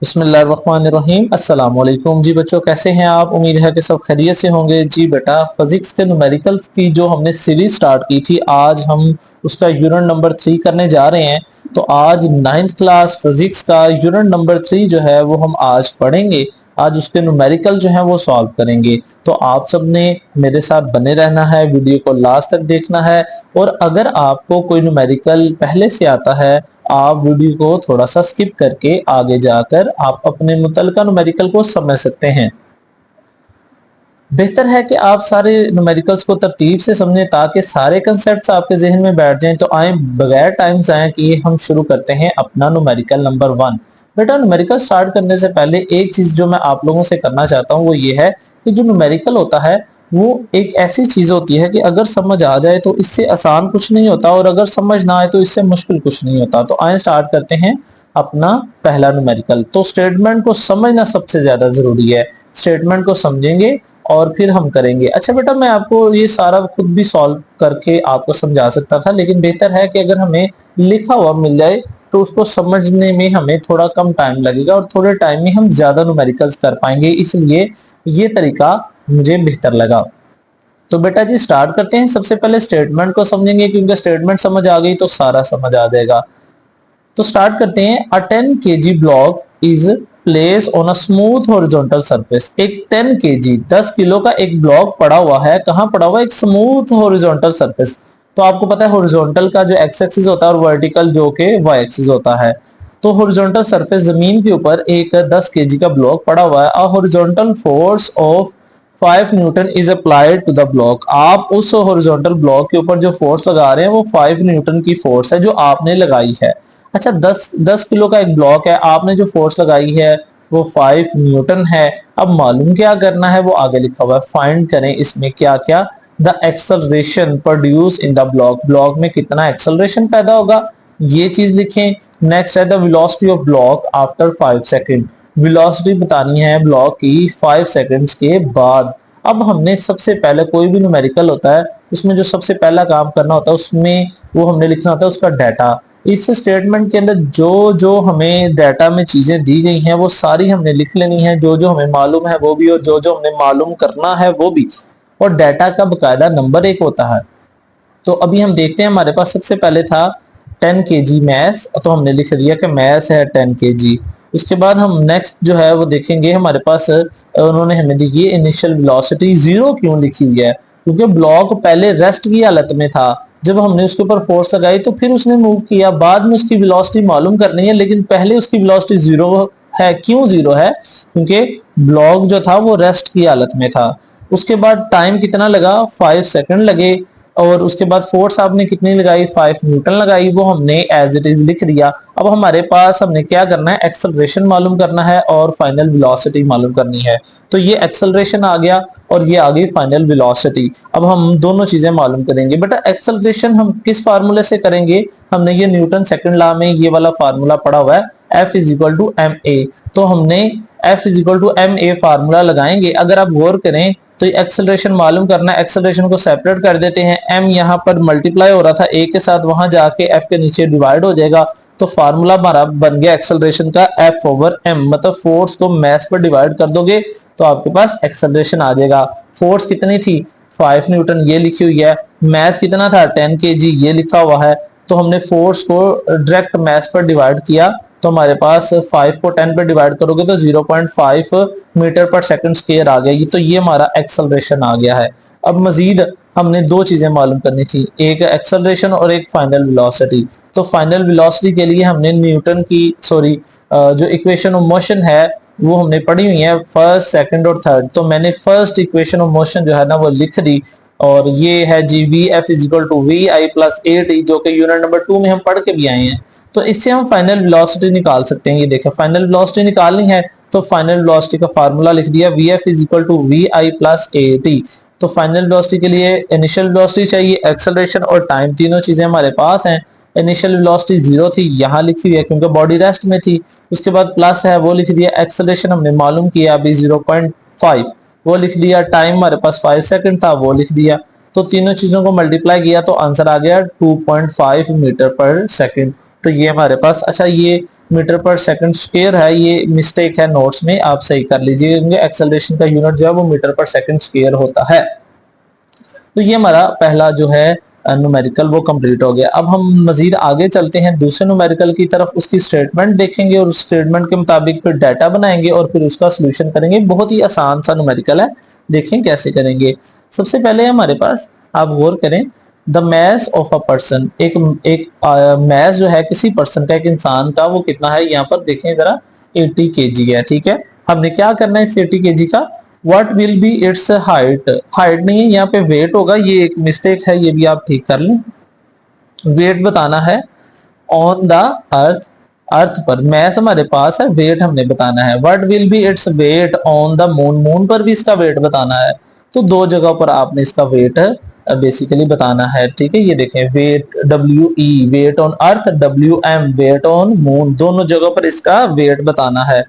बिस्मिल्लाहिर्रहमानिर्रहीम। अस्सलाम वालेकुम जी बच्चों, कैसे हैं आप? उम्मीद है कि सब खैरियत से होंगे। जी बेटा, फिजिक्स के न्यूमेरिकल्स की जो हमने सीरीज स्टार्ट की थी, आज हम उसका यूनिट नंबर 3 करने जा रहे हैं। तो आज 9th क्लास फिजिक्स का यूनिट नंबर 3 जो है वो हम आज पढ़ेंगे। आज उसके न्यूमेरिकल जो है वो सॉल्व करेंगे। तो आप सब ने मेरे साथ बने रहना है, वीडियो को लास्ट तक देखना है। और अगर आपको कोई न्यूमेरिकल पहले से आता है, आप वीडियो को थोड़ा सा स्किप करके आगे जाकर आप अपने मुतलका न्यूमेरिकल को समझ सकते हैं। बेहतर है कि आप सारे न्यूमेरिकल्स को तरतीब से समझें ताकि सारे कंसेप्ट्स आपके जहन में बैठ जाएं। तो आए बगैर टाइम जाए कि हम शुरू करते हैं अपना न्यूमेरिकल नंबर 1। बेटा, न्यूमेरिकल स्टार्ट करने से पहले एक चीज जो मैं आप लोगों से करना चाहता हूँ वो ये है कि जो न्यूमेरिकल होता है वो एक ऐसी चीज होती है कि अगर समझ आ जाए तो इससे आसान कुछ नहीं होता, और अगर समझ ना आए तो इससे मुश्किल कुछ नहीं होता। तो आए स्टार्ट करते हैं अपना पहला न्यूमेरिकल। तो स्टेटमेंट को समझना सबसे ज्यादा जरूरी है। स्टेटमेंट को समझेंगे और फिर हम करेंगे। अच्छा बेटा, मैं आपको ये सारा खुद भी सॉल्व करके आपको समझा सकता था, लेकिन बेहतर है कि अगर हमें लिखा हुआ मिल जाए तो उसको समझने में हमें थोड़ा कम टाइम लगेगा और थोड़े टाइम में हम ज्यादा न्यूमेरिकल्स कर पाएंगे, इसलिए ये तरीका मुझे बेहतर लगा। तो बेटा जी स्टार्ट करते हैं। सबसे पहले स्टेटमेंट को समझेंगे, क्योंकि स्टेटमेंट समझ आ गई तो सारा समझ आ जाएगा। तो स्टार्ट करते हैं। अ 10 kg block is place on a smooth horizontal surface. एक 10 kg 10 किलो का एक ब्लॉक पड़ा हुआ है। कहां पड़ा हुआ है? एक स्मूथ हॉरिजॉन्टल सरफेस। तो आपको पता है हॉरिजॉन्टल का जो एक्स एक्सिस होता है और वर्टिकल जो के वाई एक्सिस होता है। तो हॉरिजॉन्टल सरफेस जमीन के ऊपर एक 10 kg का ब्लॉक पड़ा हुआ है। A horizontal force of 5 newton is applied to the block. आप उस हॉरिजॉन्टल ब्लॉक के ऊपर जो फोर्स लगा रहे हैं वो 5 न्यूटन की फोर्स है जो आपने लगाई है। अच्छा, 10 किलो का एक ब्लॉक है, आपने जो फोर्स लगाई है वो 5 न्यूटन है। अब मालूम क्या करना है वो आगे लिखा हुआ है। फाइंड करें इसमें क्या क्या। The acceleration produce in the block. Block में कितना एक्सेलरेशन पैदा होगा ये चीज लिखें। नेक्स्ट है the velocity of block after 5 second. Velocity बतानी है ब्लॉक की 5 सेकंड्स के बाद। अब हमने सबसे पहले कोई भी न्यूमेरिकल होता है उसमें जो सबसे पहला काम करना होता है उसमें वो हमने लिखना होता है उसका डाटा। इस स्टेटमेंट के अंदर जो जो हमें डाटा में चीजें दी गई हैं वो सारी हमने लिख लेनी है, जो जो हमें मालूम है वो भी और जो जो हमें मालूम करना है वो भी। और डाटा का बकायदा नंबर एक होता है। तो अभी हम देखते हैं, हमारे पास सबसे पहले था 10 kg मैस, तो हमने लिख दिया कि मैस है 10 kg। उसके बाद हम नेक्स्ट जो है वो देखेंगे, हमारे पास उन्होंने हमें दी है इनिशियल वेलोसिटी। जीरो क्यों लिखी हुई है? क्योंकि ब्लॉक पहले रेस्ट की हालत में था, जब हमने उसके ऊपर फोर्स लगाई तो फिर उसने मूव किया, बाद में उसकी वेलोसिटी मालूम करनी है, लेकिन पहले उसकी वेलोसिटी जीरो है। क्यों जीरो है? क्योंकि ब्लॉक जो था वो रेस्ट की हालत में था। उसके बाद टाइम कितना लगा? 5 सेकंड लगे। और उसके बाद फोर्स आपने कितनी लगाई? 5 न्यूटन लगाई, वो हमने एज इट इज लिख दिया। अब हमारे पास हमने क्या करना है? एक्सेलरेशन मालूम करना है और फाइनल वेलोसिटी मालूम करनी है। तो ये एक्सेलरेशन आ गया और ये आ गई फाइनल वेलोसिटी। अब हम दोनों चीजें मालूम करेंगे। बेटा एक्सेलरेशन हम किस फार्मूले से करेंगे? हमने ये न्यूटन सेकंड लॉ में ये वाला फार्मूला पढ़ा हुआ है, F is equal to M A. तो हमने F is equal to M A formula लगाएंगे। अगर आप गौर करें तो एक्सेलरेशन मालूम करना है, एक्सेलरेशन को सेपरेट कर देते हैं। m यहाँ पर मल्टीप्लाई हो रहा था a के साथ, वहां जाके f के नीचे डिवाइड हो जाएगा। तो फार्मूला हमारा बन गया एक्सेलरेशन का f ओवर m, मतलब फोर्स को मास पर डिवाइड कर दोगे तो आपके पास एक्सेलरेशन आ जाएगा। फोर्स कितनी थी? 5 न्यूटन, ये लिखी हुई है। मास कितना था? 10 kg, ये लिखा हुआ है। तो हमने फोर्स को डायरेक्ट मास पर डिवाइड किया, तो हमारे पास 5 को 10 पे डिवाइड करोगे तो 0.5 मीटर पर सेकंड स्क्वायर आ गया। तो ये हमारा एक्सेलरेशन आ गया है। अब मजीद हमने दो चीजें मालूम करनी थी, एक एक्सेलरेशन और एक फाइनल वेलोसिटी। तो फाइनल वेलोसिटी के लिए हमने न्यूटन की जो इक्वेशन ऑफ मोशन है वो हमने पढ़ी हुई है, फर्स्ट सेकंड और थर्ड। तो मैंने फर्स्ट इक्वेशन ऑफ मोशन जो है ना वो लिख दी, और ये है G V F is equal to V I plus A T, जो कि यूनिट नंबर 2 में हम पढ़ के भी आए हैं। तो इससे हम फाइनल वेलोसिटी निकाल सकते हैं। ये देखें, फाइनल वेलोसिटी निकालनी है तो फाइनल वेलोसिटी का फार्मूला लिख दिया, V F is equal to V I plus A T. तो फाइनल वेलोसिटी के लिए इनिशियल वेलोसिटी चाहिए, एक्सेलरेशन और टाइम, तीनों चीजें हमारे पास हैं। इनिशियल वेलोसिटी जीरो थी, यहाँ लिखी हुई है क्योंकि बॉडी रेस्ट में थी। उसके बाद प्लस है वो लिख दिया, एक्सेलरेशन हमने मालूम किया अभी 0.5, वो लिख दिया। टाइम हमारे पास 5 सेकंड था, वो लिख दिया। तो तीनों चीजों को मल्टीप्लाई किया तो आंसर आ गया 2.5 मीटर पर सेकंड। तो ये हमारे पास, अच्छा ये मीटर पर सेकंड स्क्वायर है, ये मिस्टेक है नोट्स में, आप सही कर लीजिए, क्योंकि एक्सेलरेशन का यूनिट जो है वो मीटर पर सेकंड स्क्वायर होता है। तो ये हमारा पहला जो है न्यूमेरिकल वो कंप्लीट हो गया। अब हम मजीद आगे चलते हैं दूसरे न्यूमेरिकल की तरफ, उसकी स्टेटमेंट देखेंगे और उस स्टेटमेंट के मुताबिक फिर डाटा बनाएंगे और फिर उसका सोल्यूशन करेंगे। बहुत ही आसान सा न्यूमेरिकल है, देखें कैसे करेंगे। सबसे पहले हमारे पास, आप गौर करें, the mass of a person, एक मैस जो है किसी पर्सन का, एक इंसान का, वो कितना है, यहाँ पर देखें जरा 80 केजी है। ठीक है, हमने क्या करना है इस 80 केजी का, what will be it's height, height नहीं है यहाँ पे वेट होगा, ये एक मिस्टेक है, ये भी आप ठीक कर लें। वेट बताना है ऑन द अर्थ, अर्थ पर, मैस हमारे पास है, वेट हमने बताना है। What will be its weight on the moon, moon पर भी इसका वेट बताना है। तो दो जगह पर आपने इसका वेट बेसिकली बताना है। ठीक है, ये देखें, weight WE weight on earth, WM weight on moon, दोनों जगह पर इसका वेट बताना है।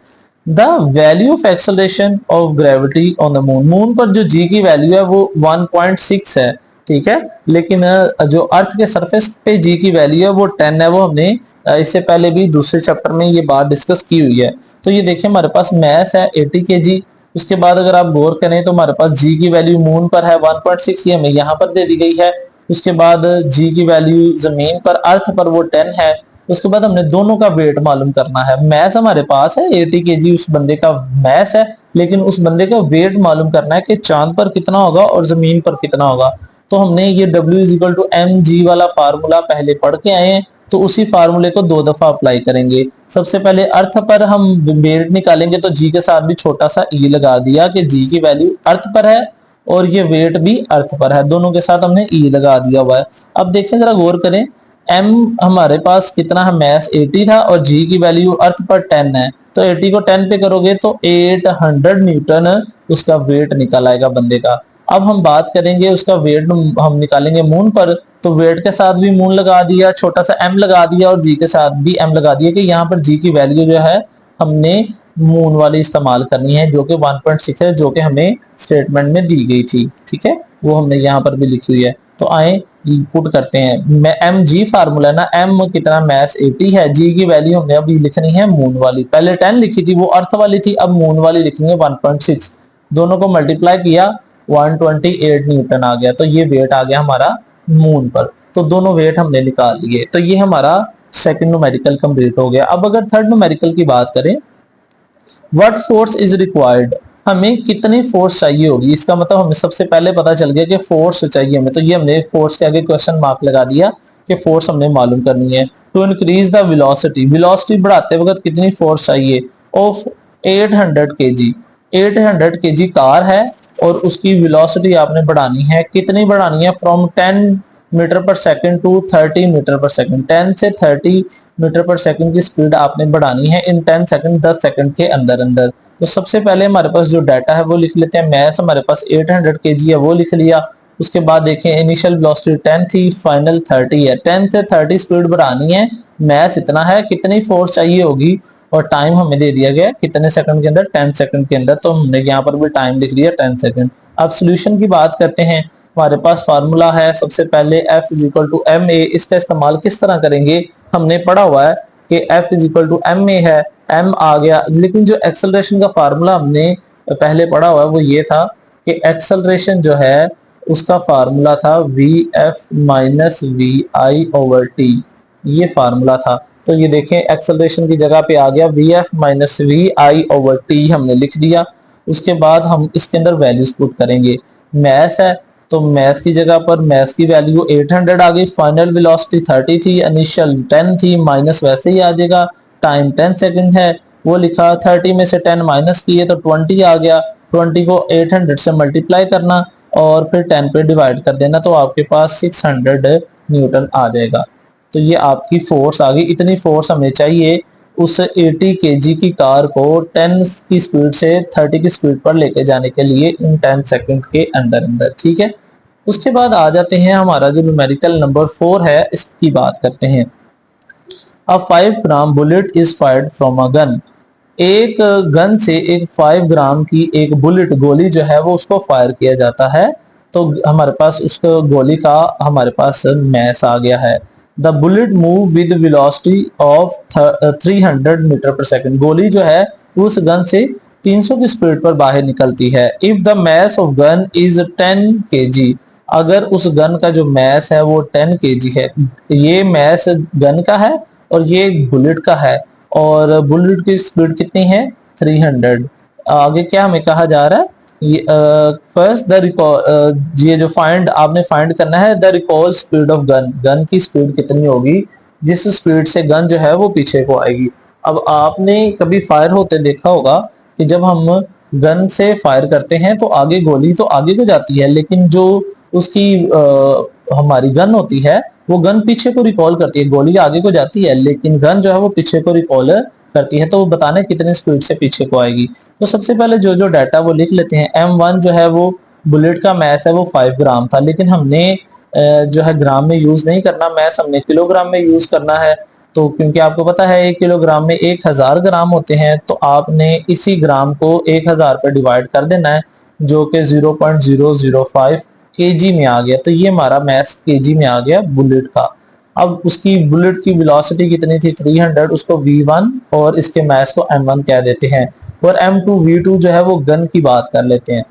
The value of acceleration of gravity on the moon, moon पर जो जी की वैल्यू है वो 1.6 है। ठीक है, लेकिन जो अर्थ के सरफेस पे जी की वैल्यू है वो 10 है, वो हमने इससे पहले भी दूसरे चैप्टर में ये बात डिस्कस की हुई है। तो ये देखिए हमारे पास मैस है 80 केजी, उसके बाद अगर आप गौर करें तो हमारे पास जी की वैल्यू मून पर है 1.6, ये हमें यहाँ पर दे दी गई है। उसके बाद जी की वैल्यू जमीन पर, अर्थ पर वो 10 है। उसके बाद हमने दोनों का वेट मालूम करना है। मैस हमारे पास है 80 केजी, उस बंदे का मैस है, लेकिन उस बंदे का वेट मालूम करना है कि चांद पर कितना होगा और जमीन पर कितना होगा। तो हमने ये W=mg वाला फार्मूला पहले पढ़ के आए हैं, तो उसी फार्मूले को दो दफा अप्लाई करेंगे। सबसे पहले अर्थ पर हम वेट निकालेंगे, तो जी के साथ भी छोटा सा ई लगा दिया कि जी की वैल्यू अर्थ पर है और ये वेट भी अर्थ पर है, दोनों के साथ हमने ई लगा दिया हुआ है। अब देखें जरा गौर करें, m हमारे पास कितना है, मैस 80 था और g की वैल्यू अर्थ पर 10 है, तो 80 को 10 पे करोगे तो 800 न्यूटन उसका वेट निकल आएगा बंदे का। अब हम बात करेंगे उसका वेट हम निकालेंगे मून पर, तो वेट के साथ भी मून लगा दिया, छोटा सा m लगा दिया और g के साथ भी m लगा दिया कि यहाँ पर g की वैल्यू जो है हमने मून वाली इस्तेमाल करनी है, जो कि 1.6 है, जो कि हमें स्टेटमेंट में दी गई थी। ठीक है, वो हमने यहाँ पर भी लिखी हुई है। तो आए पुट करते हैं, मैं mg फार्मूला ना, m कितना मैस 80 है, g की वैल्यू हमने अभी लिखनी है मून वाली, पहले 10 लिखी थी वो अर्थ वाली थी, अब मून वाली लिखेंगे 1.6, दोनों को मल्टीप्लाई किया 128 न्यूटन आ गया, तो ये वेट आ गया हमारा मून पर। तो दोनों वेट हमने निकाल लिए, तो ये हमारा सेकंड न्यूमेरिकल कंप्लीट हो गया। अब अगर थर्ड न्यूमेरिकल की बात करें, व्हाट फोर्स इज रिक्वायर्ड, हमें कितनी फोर्स चाहिए होगी, इसका मतलब हमें सबसे पहले पता चल गया कि फोर्स चाहिए हमें, तो ये हमने फोर्स के आगे क्वेश्चन मार्क लगा दिया कि फोर्स हमने मालूम करनी है। To increase the velocity, velocity बढ़ाते वक्त कितनी फोर्स चाहिए, ऑफ 800 केजी, 800 केजी कार है और उसकी वेलोसिटी आपने बढ़ानी है, कितनी बढ़ानी है, फ्रॉम 10 मीटर पर सेकंड टू 30 मीटर पर सेकंड, 10 से 30 मीटर पर सेकंड की स्पीड आपने बढ़ानी है इन 10 सेकंड, 10 सेकंड के अंदर अंदर। तो सबसे पहले हमारे पास जो डाटा है वो लिख लेते हैं, मैस हमारे पास 800 केजी है वो लिख लिया। उसके बाद देखें इनिशियल वेलोसिटी 10 थी, फाइनल 30 है, 10 से 30 स्पीड बढ़ानी है, मैस इतना है, कितनी फोर्स चाहिए होगी और टाइम हमें दे दिया गया कितने सेकंड के अंदर, 10 सेकंड के अंदर, तो हमने यहाँ पर भी टाइम लिख लिया 10 सेकंड। अब सोल्यूशन की बात करते हैं, हमारे पास फार्मूला है सबसे पहले F=ma, इसका इस्तेमाल किस तरह करेंगे, हमने पढ़ा हुआ है कि F=ma है, m आ गया, लेकिन जो एक्सेलरेशन का फार्मूला हमने पहले पढ़ा हुआ है वो ये था कि एक्सेलरेशन जो है उसका फार्मूला था Vf-vi/t, ये फार्मूला था। तो ये देखें एक्सेलरेशन की जगह पे आ गया Vf-vi/t, हमने लिख दिया। उसके बाद हम इसके अंदर वैल्यूज पुट करेंगे, मैस है तो मैस की जगह पर मैस की वैल्यू 800 आ गई, फाइनल वेलोसिटी 30 थी, इनिशियल 10 थी, माइनस वैसे ही आ जाएगा, टाइम 10 सेकंड है वो लिखा, 30 में से 10 माइनस किए तो 20 आ गया, 20 को 800 से मल्टीप्लाई करना और फिर 10 पे डिवाइड कर देना, तो आपके पास 600 न्यूटन आ जाएगा। तो ये आपकी फोर्स आ गई, इतनी फोर्स हमें चाहिए उस 80 केजी की कार को 10 की स्पीड से 30 की स्पीड पर लेके जाने के लिए इन 10 सेकंड के अंदर अंदर। ठीक है, उसके बाद आ जाते हैं हमारा जो न्यूमेरिकल नंबर 4 है, इसकी बात करते हैं। A 5 gram bullet is fired from a gun, एक गन से एक 5 ग्राम की एक बुलेट गोली जो है वो उसको फायर किया जाता है, तो हमारे पास उस गोली का हमारे पास मैस आ गया है। The bullet move with velocity of 300 metre पर सेकंड। गोली जो है उस गन से 300 की स्पीड पर बाहर निकलती है। If the mass of gun is 10 KG, अगर उस गन का जो मैस है वो 10 केजी है। ये मैस गन का है और ये बुलेट का है, और बुलेट की स्पीड कितनी है 300। आगे क्या हमें कहा जा रहा है, फर्स्ट द रिकॉल, ये जो फाइंड आपने फाइंड करना है the recall speed of gun, gun की स्पीड कितनी होगी जिस स्पीड से गन जो है वो पीछे को आएगी। अब आपने कभी फायर होते देखा होगा कि जब हम गन से फायर करते हैं तो आगे गोली तो आगे को जाती है, लेकिन जो उसकी हमारी गन होती है वो गन पीछे को रिकॉल करती है। गोली आगे को जाती है लेकिन गन जो है वो पीछे को रिकॉल करती है। तो वो बताना है कितनी स्पीड से पीछे को आएगी। तो सबसे पहले जो जो डाटा वो लिख लेते हैं। M1 जो है वो बुलेट का मैस है वो 5 ग्राम था, लेकिन हमने जो है ग्राम में यूज नहीं करना, मैस हमने किलोग्राम में यूज करना है। तो क्योंकि आपको पता है 1 किलोग्राम में 1000 ग्राम होते हैं, तो आपने इसी ग्राम को 1000 पर डिवाइड कर देना है, जो कि 0.005 केजी में आ गया। तो ये हमारा मैस केजी में आ गया बुलेट का। अब उसकी बुलेट की वेलोसिटी कितनी थी 300, उसको V1 और इसके मैस को M1 कह देते हैं। और M2 V2 जो है वो गन की बात कर लेते हैं।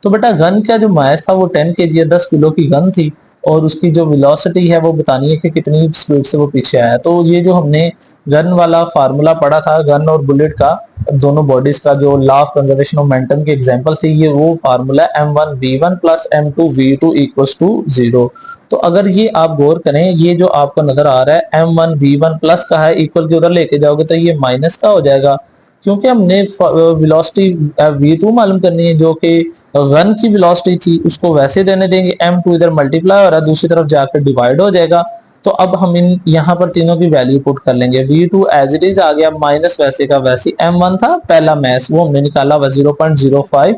तो बेटा गन का जो मैस था वो 10 केजी 10 किलो की गन थी, और उसकी जो वेलोसिटी है वो बतानी है कि कितनी स्पीड से वो पीछे आया। तो ये जो हमने गन वाला फार्मूला पढ़ा था, गन और बुलेट का दोनों बॉडीज का, जो law of conservation of momentum की एग्जांपल थी, ये वो formula M1V1 plus M2V2 equals to 0। तो अगर ये आप गौर करें, ये जो आपको नजर आ रहा है M1V1 प्लस का है, इक्वल के उधर लेके जाओगे तो ये माइनस का हो जाएगा, क्योंकि हमने वेलोसिटी V2 मालूम करनी है जो कि गन की वेलोसिटी थी, उसको वैसे देने देंगे। M2 इधर मल्टीप्लाई हो रहा है, दूसरी तरफ जाकर डिवाइड हो जाएगा। तो अब हम इन यहाँ पर तीनों की वैल्यू पुट कर लेंगे। V2 एज इट इज आ गया, माइनस वैसे का वैसे। M1 था पहला मैस, वो हमने निकाला हुआ 0.05,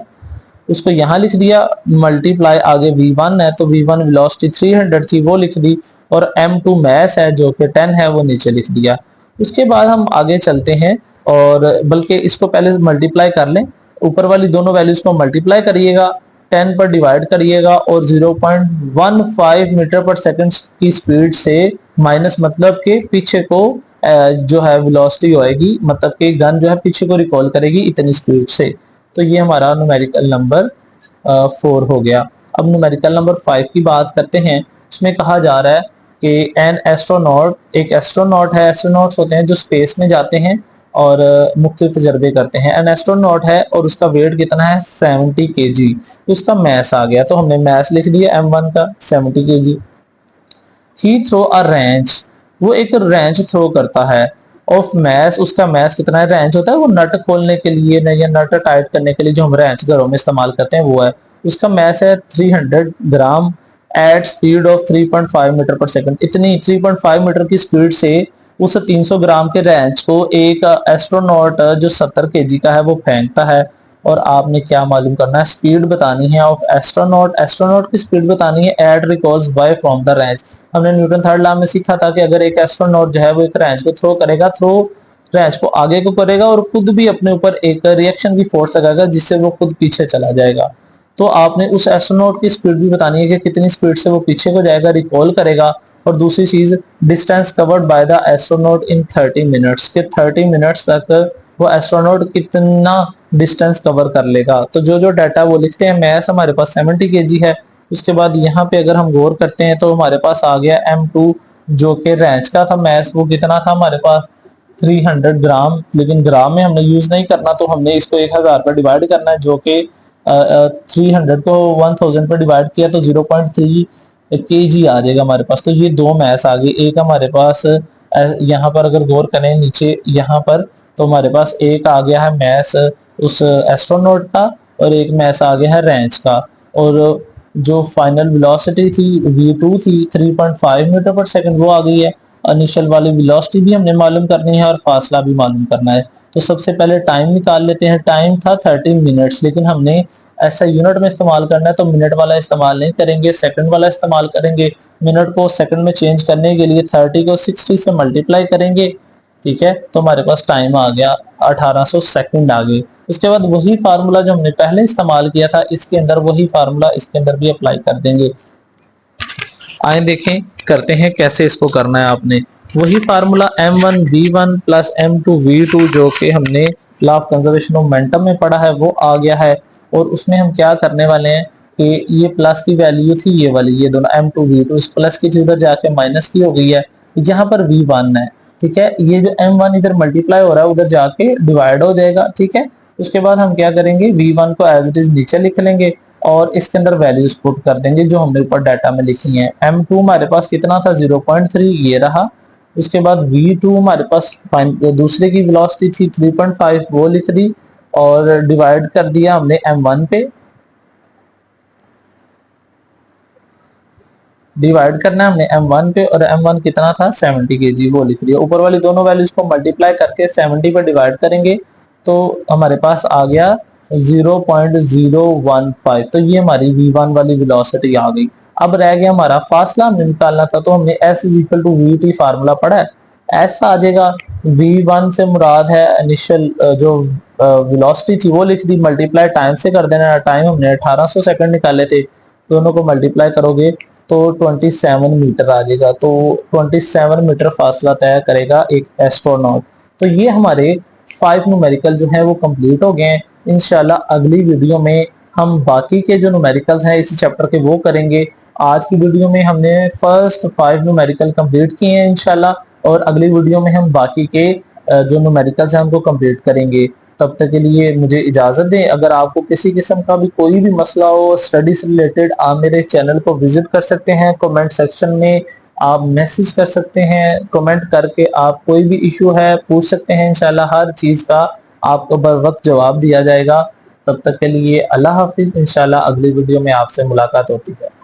उसको यहाँ लिख दिया, मल्टीप्लाई आगे V1 है तो V1 वेलोसिटी 300 थी वो लिख दी, और M2 मैस है जो कि 10 है वो नीचे लिख दिया। उसके बाद हम आगे चलते हैं, और बल्कि इसको पहले मल्टीप्लाई कर लें, ऊपर वाली दोनों वैल्यूज को मल्टीप्लाई करिएगा, 10 पर डिवाइड करिएगा, और 0.15 मीटर पर सेकंड की स्पीड से माइनस, मतलब के पीछे को जो है वेलोसिटी होएगी, मतलब कि गन जो है पीछे को रिकॉल करेगी इतनी स्पीड से। तो ये हमारा न्यूमेरिकल नंबर 4 हो गया। अब न्यूमेरिकल नंबर 5 की बात करते हैं। उसमें कहा जा रहा है कि एन एस्ट्रोनॉट, एक एस्ट्रोनॉट है, एस्ट्रोनॉट्स होते हैं जो स्पेस में जाते हैं और मुख्तलिफ तजर्बे करते हैं। एन एस्ट्रोनॉट है और उसका वेट कितना है 70 केजी। उसका मैस आ गया, तो हमने मैस लिख दिया M1 का 70 केजी। ही थ्रो अ रेंच, वो एक रेंच थ्रो करता है। ऑफ मैस, उसका मैस कितना है, रेंच होता है वो नट खोलने के लिए या नट टाइट करने के लिए जो हम रेंच घरों में इस्तेमाल करते हैं वो है। उसका मैस है 300 ग्राम एट स्पीड ऑफ 3.5 मीटर पर सेकंड। इतनी 3.5 मीटर की स्पीड से उस 300 ग्राम के रेंच को एक एस्ट्रोनॉट जो 70 केजी का है वो फेंकता है। और आपने क्या मालूम करना है, स्पीड बतानी है ऑफ एस्ट्रोनॉट, एस्ट्रोनॉट की स्पीड बतानी है at recoils by from the wrench. हमने न्यूटन थर्ड लॉ में सीखा था कि अगर एक एस्ट्रोनॉट जो है वो एक रेंच को थ्रो करेगा, थ्रो रेंच को आगे को करेगा और खुद भी अपने ऊपर एक रिएक्शन की फोर्स लगाएगा जिससे वो खुद पीछे चला जाएगा। तो आपने उस एस्ट्रोनॉट की स्पीड भी बतानी है कि कितनी स्पीड से वो पीछे को जाएगा, रिकॉल करेगा। और दूसरी चीज, distance covered by the astronaut in 30 minutes, के 30 मिनट्स तक वो एस्ट्रोनॉट कितना डिस्टेंस कवर कर लेगा। तो जो जो डाटा वो लिखते हैं, मैस हमारे पास 70 केजी है। उसके बाद यहाँ पे अगर हम गौर करते हैं तो हमारे पास आ गया M2 जो कि रेंच का था मैस, वो कितना था हमारे पास 300 ग्राम, लेकिन ग्राम में हमने यूज नहीं करना, तो हमने इसको 1000 पर डिवाइड करना है, जो कि 300 को 1000 पर डिवाइड किया तो 0.3 केजी आ जाएगा हमारे पास। तो ये दो मैस आ गए। एक हमारे पास यहाँ पर अगर गौर करें नीचे यहाँ पर, तो हमारे पास एक आ गया है मैस उस एस्ट्रोनॉट का, और एक मैस आ गया है रेंच का। और जो फाइनल वेलोसिटी थी V2 थी 3.5 मीटर पर सेकंड, वो आ गई है। इनिशियल वाली वेलोसिटी भी हमने मालूम करनी है और फासला भी मालूम करना है। तो सबसे पहले टाइम निकाल लेते हैं। टाइम था 30 मिनट्स, लेकिन हमने ऐसा यूनिट में इस्तेमाल करना है तो मिनट वाला इस्तेमाल नहीं करेंगे, सेकंड वाला इस्तेमाल करेंगे। मिनट को सेकंड में चेंज करने के लिए 30 को 60 से मल्टीप्लाई करेंगे, ठीक है, तो हमारे पास टाइम आ गया 1800 सेकंड आ गए। उसके बाद वही फार्मूला जो हमने पहले इस्तेमाल किया था, इसके अंदर वही फार्मूला इसके अंदर भी अप्लाई कर देंगे। आए देखें करते हैं कैसे इसको करना है। आपने वही फार्मूला m1v1 प्लस m2v2 जो कि हमने law of conservation of momentum में पढ़ा है वो आ गया है। और उसमें हम क्या करने वाले हैं कि ये प्लस की वैल्यू थी ये वाली, ये दोनों m2v2 इस प्लस की थी उधर जाके माइनस की हो गई है, यहाँ पर v1 है। ठीक है, ये जो m1 इधर मल्टीप्लाई हो रहा है उधर जाके डिवाइड हो जाएगा। ठीक है, उसके बाद हम क्या करेंगे v1 को एज इट इज नीचे लिख लेंगे और इसके अंदर वैल्यूज पुट कर देंगे जो हमने ऊपर डाटा में लिखी है। m2 हमारे पास कितना था 0.3, ये रहा। उसके बाद v2 हमारे पास दूसरे की वेलोसिटी थी 3.5, वो लिख दी और डिवाइड कर दिया हमने m1 पे। डिवाइड करना है हमने m1 पे और m1 कितना था 70 kg, वो लिख दिया। ऊपर वाली दोनों वैल्यूज को मल्टीप्लाई करके 70 पे डिवाइड करेंगे तो हमारे पास आ गया 0.015। तो ये हमारी v1 वाली वेलोसिटी आ गई। अब रह गया हमारा फासला हमने निकालना था, तो हमने s is equal to vt formula पढ़ा है, s आ जाएगा। v1 से मुराद है इनिशियल जो वेलोसिटी थी वो लिख दी, मल्टीप्लाई टाइम से कर देना। टाइम हमने 1800 सेकंड निकाले थे, दोनों को मल्टीप्लाई करोगे तो 27 मीटर आ जाएगा। तो 27 मीटर फासला तय करेगा एक एस्ट्रोनॉट। तो ये हमारे 5 न्यूमेरिकल जो है वो कंप्लीट हो गए हैं। इंशाल्लाह अगली वीडियो में हम बाकी के जो न्यूमेरिकल्स हैं इसी चैप्टर के वो करेंगे। आज की वीडियो में हमने फर्स्ट 5 न्यूमेरिकल कंप्लीट किए हैं इंशाल्लाह, और अगली वीडियो में हम बाकी के जो न्यूमेरिकल्स हैं उनको कंप्लीट करेंगे। तब तक के लिए मुझे इजाजत दें। अगर आपको किसी किस्म का भी कोई भी मसला हो स्टडी से रिलेटेड, आप मेरे चैनल को विजिट कर सकते हैं, कमेंट सेक्शन में आप मैसेज कर सकते हैं, कमेंट करके आप कोई भी इशू है पूछ सकते हैं। इंशाल्लाह हर चीज का आपको बर वक्त जवाब दिया जाएगा। तब तक के लिए अल्लाह हाफिज। इंशाल्लाह अगली वीडियो में आपसे मुलाकात होती है।